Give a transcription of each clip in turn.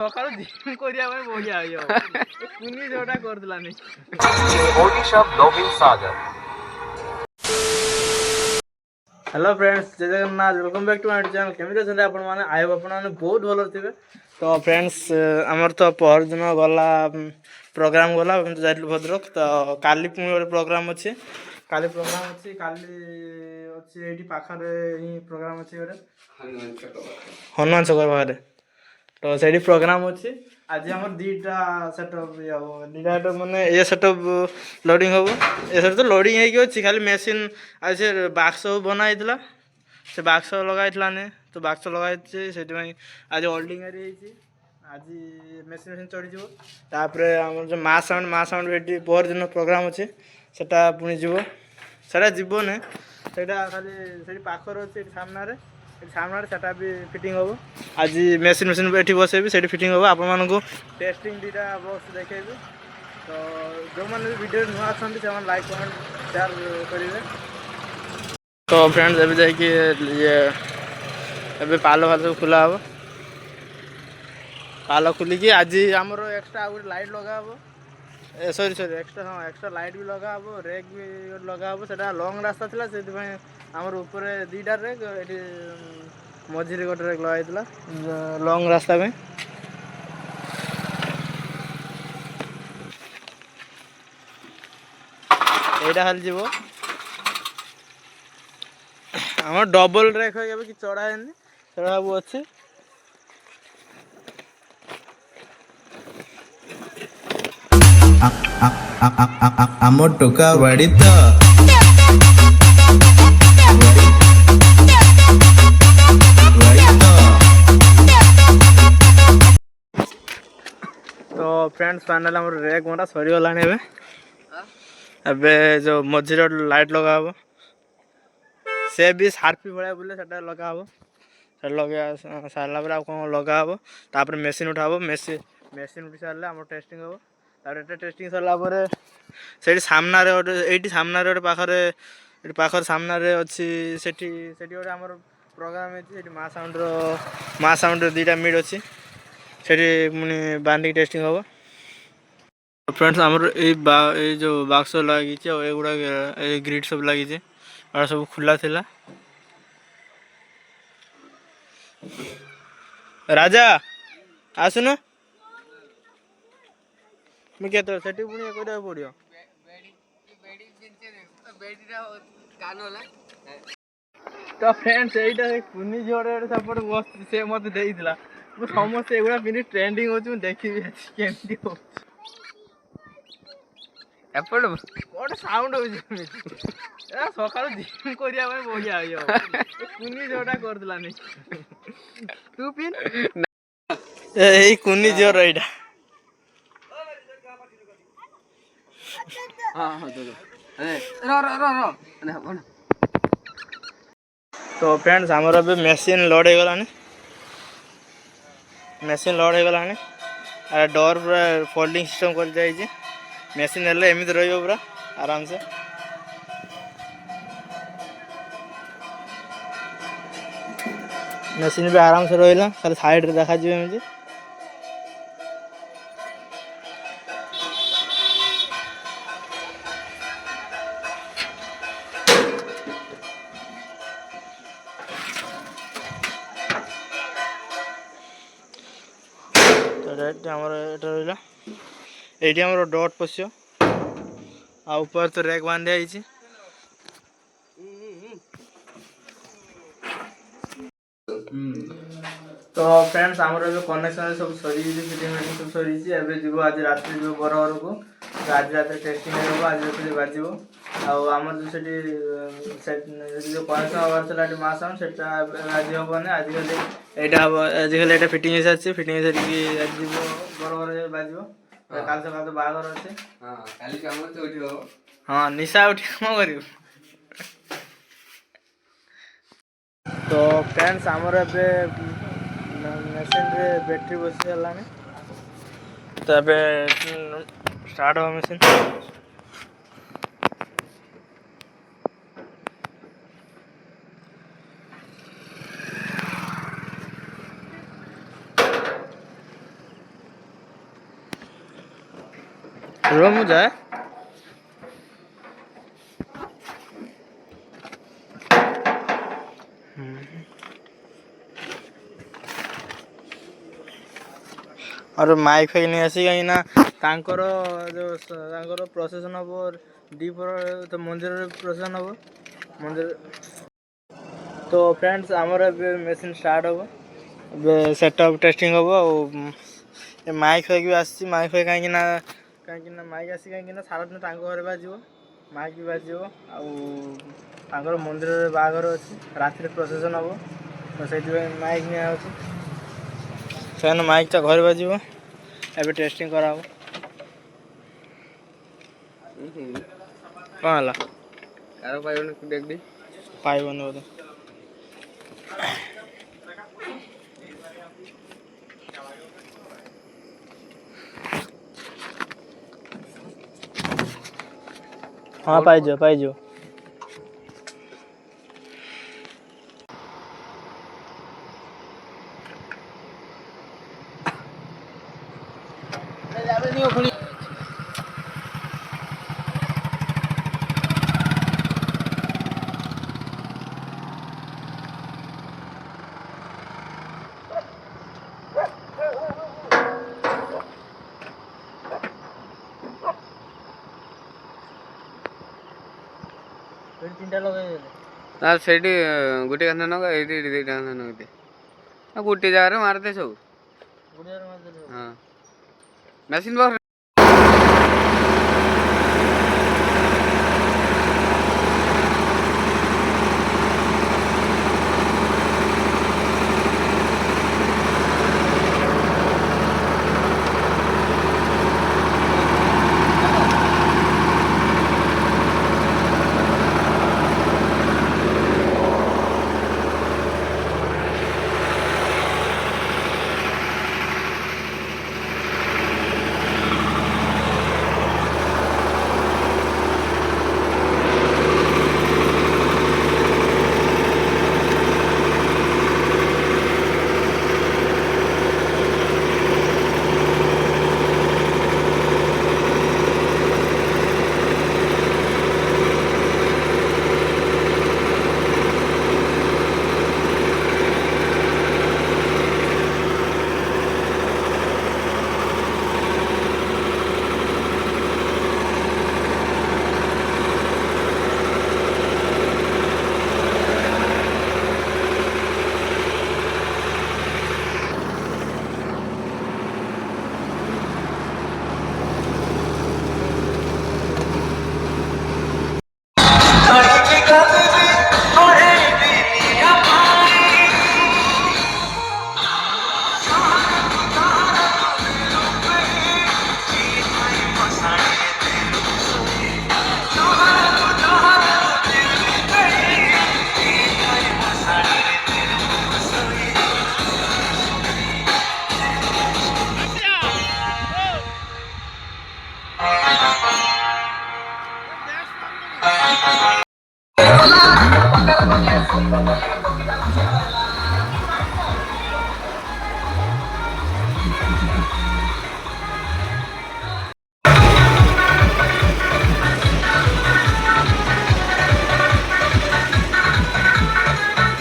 ସକାଳୁ ଜିମ୍ କରିବା ପାଇଁ ବଢିଆ ହେଇଯିବ। କୁନି ଯୋଉଟା କରୁଥିଲାନି। हेलो फ्रेंड्स, जय Jagannath, welcome back to my channel. केमी अछंती आपण माने? आई होप आपण माने बहुत भलो थिबे। तो फ्रेंड्स, हमर तो पर दिन गला प्रोग्राम गला जाइलु भद्रक। तो काली पुणी गोटे प्रोग्राम अछि, काली प्रोग्राम अछि, काली अछि एठी पाखरे ही प्रोग्राम अछि गोटे हनुमान छक बारे। तो सेठी प्रोग्राम अछि। आज हमर दीटा सेटअप दीटा माने ये सेटअप लोडिंग हो। ए सब तो लोडिंग है कि अछि, खाली मशीन आज से बाक्स बनाई दिला, से बाक्स लगाइला ने। तो बाक्स लगाई से आज होल्डिंग आज मेसीन मेसीन चढ़ी जीव। तापर आम जो मास साउंड ये पर दिन प्रोग्राम अच्छे सेटा पुणी जीव सेटा जीवने सेटा खाली से पाखर अच्छे सामने सामने सेटा भी फिटिंग हम। आज मेसीन मेसीन ये बसैबी से फिटिंग हम। आपण मानक टेस्टिंग दीटा बस देखेबी। तो जो मैंने भी वीडियो नुआ अच्छा से लाइक कमेंट शेयर करेंगे। तो फ्रेंड्स अभी ये पाल फाल सब खुला हम। पाल खुलिकी आज आमर एक्सट्रा गोटे लाइट लगा हे। सॉरी एक्सट्रा, हाँ एक्सट्रा लाइट भी लगा हे, रेक भी लगा हे। से लंग रास्ता था से आमर ऊपर दीटा रेक ये मझे गोटे रेक लगा लंग रास्ता में। यहाँ खाली जीव आम डबल रेक कि चढ़ाए चढ़ा सब अच्छे। आमर टोका बाड़ी तो फ्रेंड्स फाइनल आम रेक मोटा सरीगला एबे जो मझे लाइट लगा हे से भी सार्फी भाया बोले से लगा हे। लगे सारा पर कौन लगा हे तापर मेसीन उठा मेसीन उठी सारे आम टेस्टिंग हम। तापर टेस्टिंग सरला से सामना ये सामना गोटे पाखर सामने अच्छी से गोटे आम प्रोग्राम है। माँ साउंड दीटा मिड अच्छी से पुणी बांधिक टेस्टिंग हम। फ्रेंड्स आमर ये जो बाक्स लगी एगुड़ा ग्रिड सब लगी सब खुला थिला। राजा आसुन मुझे से पुणी पड़ो। तो फ्रेंड्स यही कुनी झील सपोर्ट बस से मत देला समस्त एगुड़ा पिंधि ट्रेंडिंग हो देखी केमती हो एपट गोटे साउंड हो सकाल जिम करने बढ़िया हो। कुनी जोटा करथिलानी तू पिन ए कुनी जोर एटा। हां हां दो रो तो फ्रेंड्स आमर अब मेसीन लोड हो गलानी। मेसीन लोड हो गलानी। डोर पूरा फोल्डिंग सिस्टम कर जाइए। मेसीन एमती रही पूरा आराम से। मेसीन भी आराम से रहा खाली साइड रे देखा एमती। ये आमर डट पश ऊपर तो रेक बांधा है। तो फ्रेंड्स आमर कनेक्शन सब सरी फिटिंग सब सरी जीव आज रात जीव बरहर को। आज रात टेस्टिंग हम। आज रात बाजो आम जो जो कनेक्शन हबार था माँ साउंड से आज हेन। आजिकल यहाँ फिटिंग हो सारी फिटिंग हो सारी बरहर बाजो। काल सकाल तो बाहर अच्छे। हाँ निशा उठी कौन कर। तो फ्रेंड्स आमर ए मेसीन रे बैटरी बसी गलानी। तो ए स्टार्ट हो मेसीन। रो मु जाए और माइक फाइक नहीं आसी कहीं ना तांकर जो तांकर प्रोसेसन हम दीपर तो मंदिर प्रोसेसन हम मंदिर। तो फ्रेंड्स आमर मेसीन स्टार्ट हम सेटअप टेस्टिंग हम माइक फाइक भी आसी माइक फाइक कहीं माइक आसी कहीं सारा दिन घर बाज माइक भी बाज आर मंदिर बाहर अच्छी राति प्रोसेसन हम तो से माइक नि माइक टा घर बाज एबे टेस्टिंग करा कौन है पाइबन बोधे हाँ पाइज ना सेठी गोटे कांधा नगा एटी दुईटा कांधा नगदे गोटे जगार मारदे सब हाँ machine box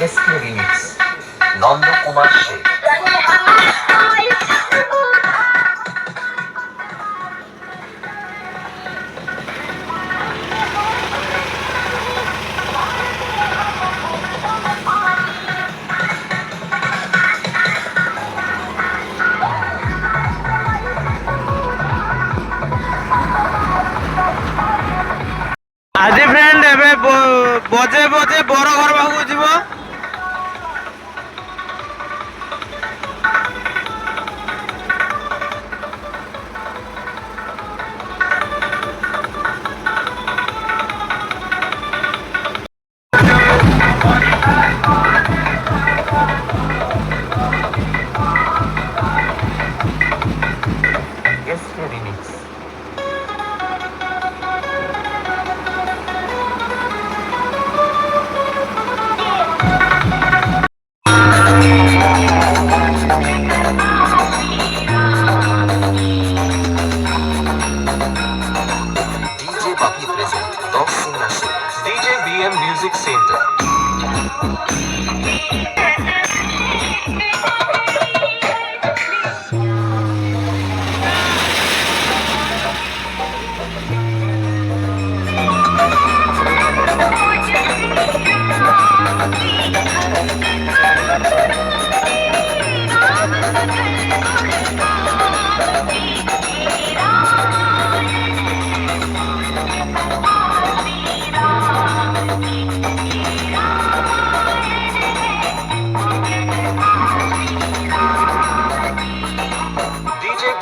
SK remix Nandakumar Sheikh. আজি ফ্রেন্ড এবে বজে বজে বড় ঘর পাখু যাব SK remix.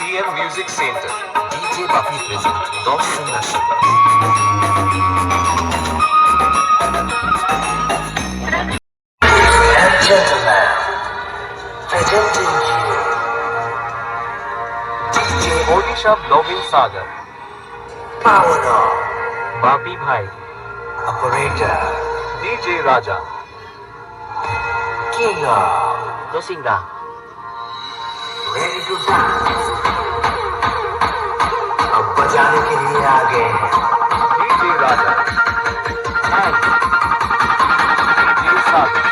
DM Music Center. DJ Buffy present. Dawson Nashik. And gentlemen, presenting you DJ Odisha Blogging Sagar. Power on. Bapi Bhai. Operator. DJ Raja. King of Dosinga. Ready to dance. अब बजाने के लिए आ गए हैं DJ Raja and DJ Sagar.